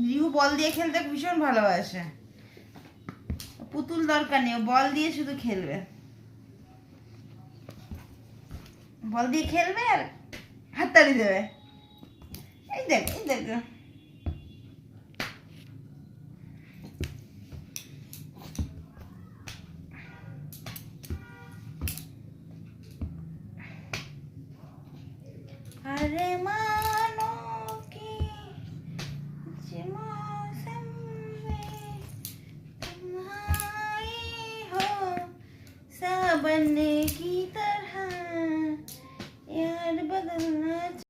রিহু বল দিয়ে খেলতে ভীষণ ভালোবাসে। পুতুল দরকার নেই, বল দিয়ে শুধু খেলবে। বল দিয়ে খেলবে আর হাততালি দেবে। এই দেখ, এই দেখ। अरे मानो कि मौसम में तुम आई हो सावन